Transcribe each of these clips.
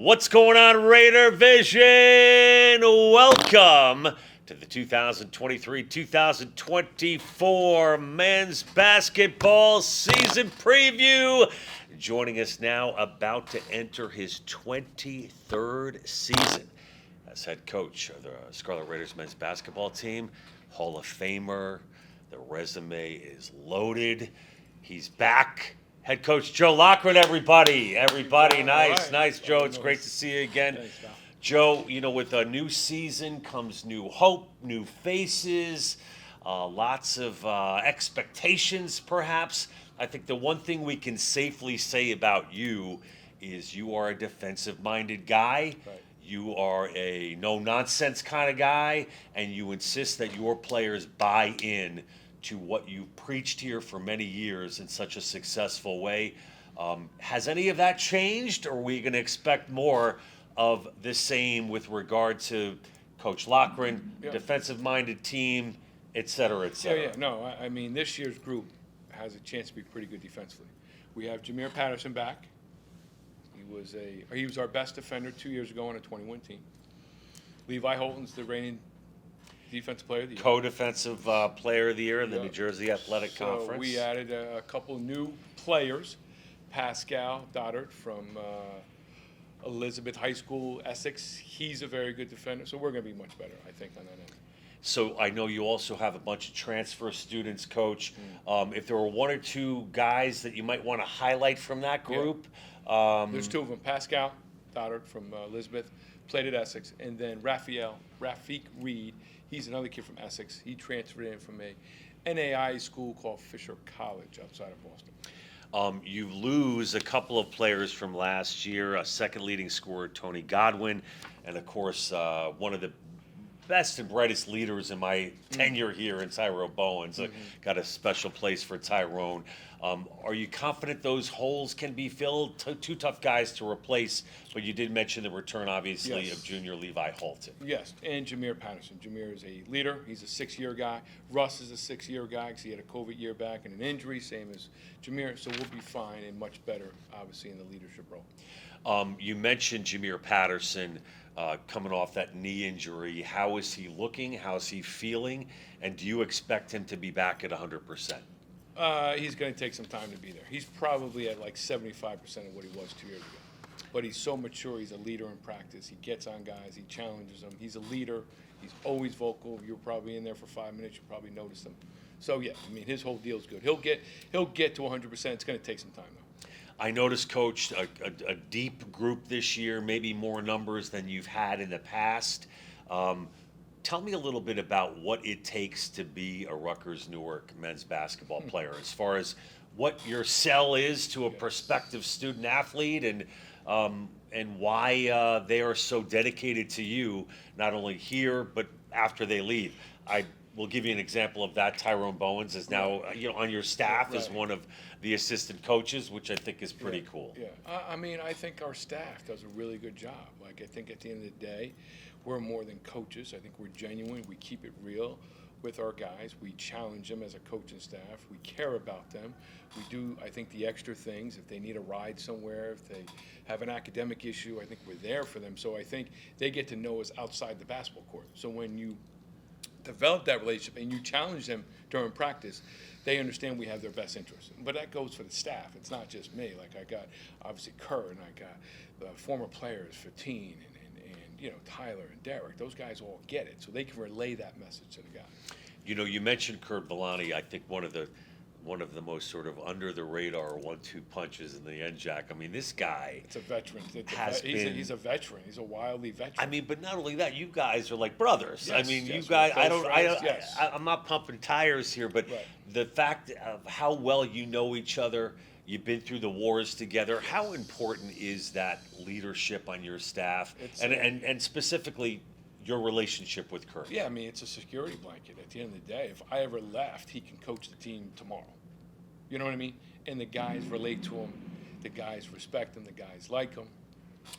What's going on, Raider Vision? Welcome to the 2023-2024 men's basketball season preview. Joining us now, about to enter his 23rd season as head coach of the Scarlet Raiders men's basketball team. Hall of Famer. The resume is loaded. He's back. Head coach Joe Loughran, everybody. Nice, Joe. It's great to see you again. Thanks, Val. Joe, with a new season comes new hope, new faces, lots of expectations, perhaps. I think the one thing we can safely say about you is you are a defensive-minded guy. Right. You are a no-nonsense kind of guy, and you insist that your players buy in to what you've preached here for many years in such a successful way. Has any of that changed, or are we going to expect more of the same with regard to Coach Loughran, defensive-minded team, et cetera, et cetera? Yeah. No, I mean, this year's group has a chance to be pretty good defensively. We have Jameer Patterson back. He was our best defender 2 years ago on a 20-win team. Levi Holton's the reigning defensive player of the year. Co-defensive player of the year in the New Jersey Athletic Conference. We added a couple new players. Pascal Doddard from Elizabeth High School, Essex. He's a very good defender, so we're going to be much better, I think, on that end. So I know you also have a bunch of transfer students, Coach. If there were one or two guys that you might want to highlight from that group. There's two of them. Pascal Doddard from Elizabeth, played at Essex, and then Rafiq Reed. He's another kid from Essex. He transferred in from a NAI school called Fisher College outside of Boston. You lose a couple of players from last year, a second leading scorer, Tony Godwin, and of course, one of the best and brightest leaders in my tenure here in Tyrone Bowens. Got a special place for Tyrone. Are you confident those holes can be filled? Two tough guys to replace, but you did mention the return, obviously, of junior Levi Holton. Yes, and Jameer Patterson. Jameer is a leader. He's a 6-year guy. Russ is a 6-year guy because he had a COVID year back and an injury, same as Jameer. So we'll be fine and much better, obviously, in the leadership role. You mentioned Jameer Patterson coming off that knee injury. How is he looking? How is he feeling? And do you expect him to be back at 100%? He's going to take some time to be there. He's probably at like 75% of what he was 2 years ago. But he's so mature. He's a leader in practice. He gets on guys. He challenges them. He's a leader. He's always vocal. You're probably in there for 5 minutes. You probably notice him. So, yeah, I mean, his whole deal's good. He'll get to 100%. It's going to take some time, though. I noticed, Coach, a deep group this year, maybe more numbers than you've had in the past. Tell me a little bit about what it takes to be a Rutgers Newark men's basketball player, as far as what your sell is to a prospective student athlete, and why they are so dedicated to you, not only here but after they leave. I will give you an example of that. Tyrone Bowens is now on your staff as one of the assistant coaches, which I think is pretty cool. Yeah, I mean, I think our staff does a really good job. Like, I think at the end of the day, we're more than coaches. I think we're genuine. We keep it real with our guys. We challenge them as a coaching staff. We care about them. We do, I think, the extra things. If they need a ride somewhere, if they have an academic issue, I think we're there for them. So I think they get to know us outside the basketball court. So when you develop that relationship and you challenge them during practice, they understand we have their best interest. But that goes for the staff. It's not just me. Like, I got, obviously, Kerr, and I got the former players, Fatine, and Tyler and Derek. Those guys all get it, so they can relay that message to the guy. You mentioned Kurt Villani. I think one of the most sort of under the radar 1-2 punches in the NJAC. I mean, this guy. It's a veteran. He's a veteran. He's a wildly veteran. I mean, but not only that, you guys are like brothers. Yes, I mean, yes, you guys. yes. I'm not pumping tires here, but the fact of how well you know each other. You've been through the wars together. How important is that leadership on your staff, and specifically your relationship with Kurt? Yeah, I mean, it's a security blanket. At the end of the day, if I ever left, he can coach the team tomorrow. You know what I mean? And the guys relate to him. The guys respect him. The guys like him.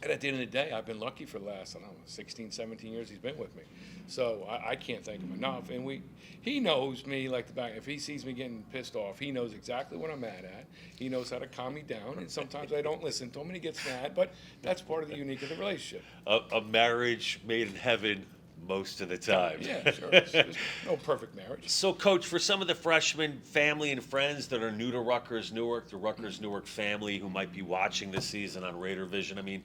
And at the end of the day, I've been lucky for the last, I don't know, 16, 17 years he's been with me. So I can't thank him enough. And he knows me like the back. If he sees me getting pissed off, he knows exactly what I'm mad at. He knows how to calm me down. And sometimes I don't listen to him and he gets mad. But that's part of the unique of the relationship. A marriage made in heaven most of the time. Yeah, sure. There's no perfect marriage. So, Coach, for some of the freshman family and friends that are new to Rutgers Newark, the Rutgers Newark family who might be watching this season on Raider Vision, I mean,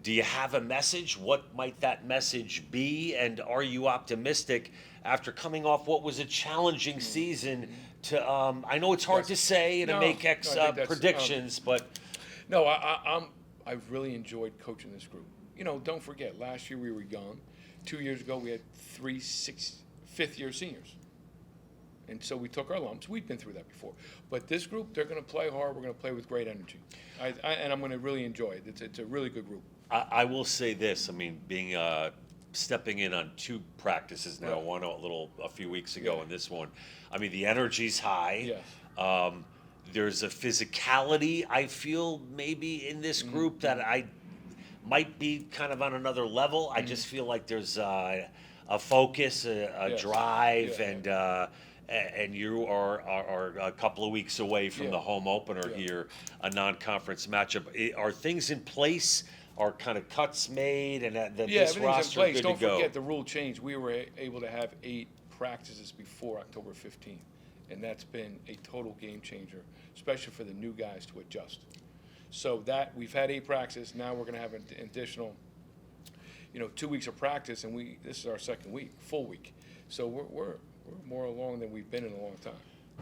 do you have a message? What might that message be? And are you optimistic after coming off what was a challenging season to, I know it's hard to say and to make predictions, but. No, I've really enjoyed coaching this group. You know, don't forget, last year we were young. 2 years ago, we had 3 fifth-year seniors. And so we took our lumps. We've been through that before. But this group, they're going to play hard. We're going to play with great energy. And I'm going to really enjoy it. It's a really good group. I will say this. I mean, being stepping in on 2 practices now, one a few weeks ago, and this one. I mean, the energy's high. Yes. There's a physicality I feel maybe in this group that I might be kind of on another level. I just feel like there's a focus, a drive, and you are a couple of weeks away from the home opener here, a non-conference matchup. Are things in place? Are kind of cuts made, and that this roster in place. Good Don't to go? forget the rule changed. We were able to have 8 practices before October 15th, and that's been a total game changer, especially for the new guys to adjust. So that we've had 8 practices. Now we're going to have an additional, 2 weeks of practice, and this is our second week, full week. So we're more along than we've been in a long time.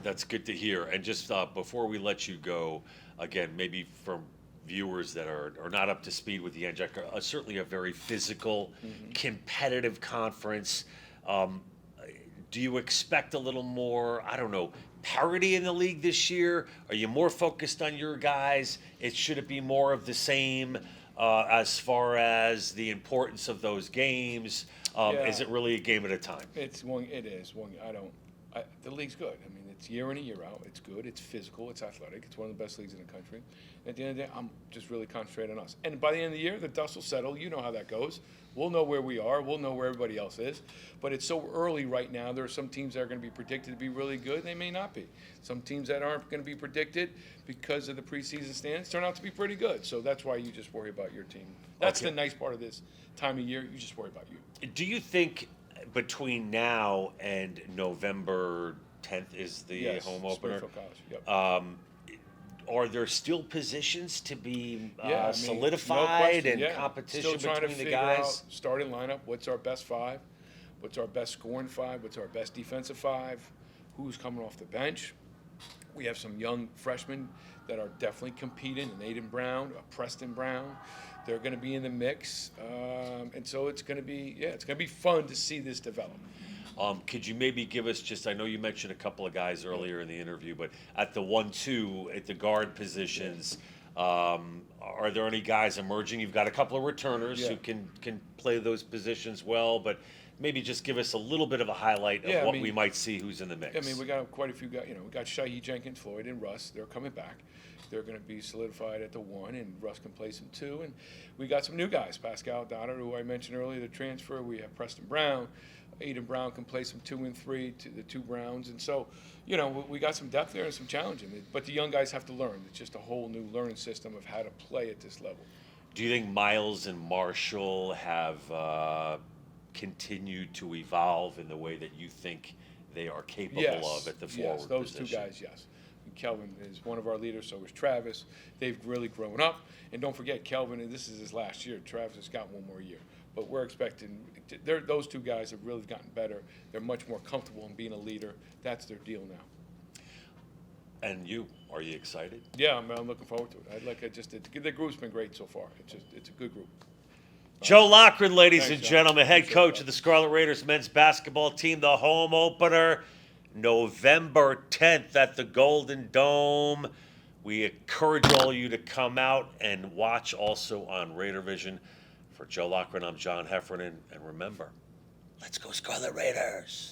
That's good to hear. And just before we let you go, again, maybe from viewers that are not up to speed with the NJAC, certainly a very physical, competitive conference. Do you expect a little more, I don't know, parity in the league this year? Are you more focused on your guys? Should it be more of the same as far as the importance of those games? Is it really a game at a time? It is one. The league's good. I mean, it's year in and year out. It's good. It's physical. It's athletic. It's one of the best leagues in the country. At the end of the day, I'm just really concentrating on us. And by the end of the year, the dust will settle. You know how that goes. We'll know where we are. We'll know where everybody else is. But it's so early right now. There are some teams that are going to be predicted to be really good. They may not be. Some teams that aren't going to be predicted because of the preseason standings turn out to be pretty good. So that's why you just worry about your team. That's the nice part of this time of year. You just worry about you. Do you think between now and November 10th is the home opener? Springfield College. Yep. Are there still positions to be no solidified question, and competition Still between the out guys? starting lineup. What's our best 5? What's our best scoring 5? What's our best defensive 5? Who's coming off the bench? We have some young freshmen that are definitely competing. An Aiden Brown, a Preston Brown. They're going to be in the mix, and so it's going to be fun to see this develop. Could you maybe give us just, I know you mentioned a couple of guys earlier in the interview, but at the 1-2, at the guard positions, are there any guys emerging? You've got a couple of returners who can play those positions well, but maybe just give us a little bit of a highlight of we might see who's in the mix. I mean, we got quite a few guys. We got Shahi Jenkins, Floyd, and Russ. They're coming back. They're going to be solidified at the 1, and Russ can play some 2. And we got some new guys. Pascal Dotter, who I mentioned earlier, the transfer. We have Preston Brown. Aiden Brown can play some 2 and 3, the 2 Browns. And so, we got some depth there and some challenging. But the young guys have to learn. It's just a whole new learning system of how to play at this level. Do you think Miles and Marshall have continued to evolve in the way that you think they are capable of at the forward Yes, those position? 2 guys, yes. Kelvin is one of our leaders, so is Travis. They've really grown up. And don't forget, Kelvin, and this is his last year. Travis has got 1 more year. But we're expecting those 2 guys have really gotten better. They're much more comfortable in being a leader. That's their deal now. And are you excited? Yeah, I'm looking forward to it. The group's been great so far. It's a good group. Joe Lochran, ladies and John. gentlemen, head Appreciate coach that. of the Scarlet Raiders men's basketball team. The home opener, November 10th at the Golden Dome. We encourage all of you to come out and watch also on Raider Vision. For Joe Lochran, I'm John Heffernan. And remember, let's go Scarlet Raiders.